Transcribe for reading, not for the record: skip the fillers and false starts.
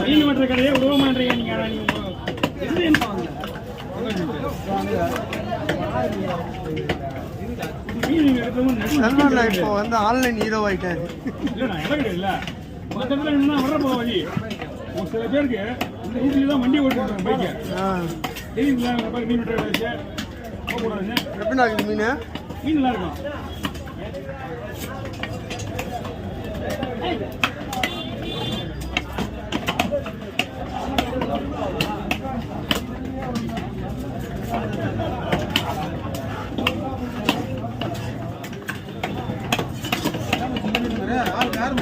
மீன் வெட்டுற கடையே விடுவ மாட்டீங்க நீங்க. இப்போ வந்து ஆன்லைன் ஹீரோ ஆயிட்டாரு. இல்லைண்ணா எனக்கு இல்லை மொத்தத்தில் என்ன வர போக வழி. ஒரு சில பேருக்கு இந்த ரூட்ல தான் வண்டி ஓட்டிருக்காங்க பைக்கு. தெரியுங்களா மீன் வெட்டுற கடைச்சு போகக்கூடாதுங்க. எப்படி நாளைக்கு மீன் மீன் நல்லா இருக்கும். யாரும்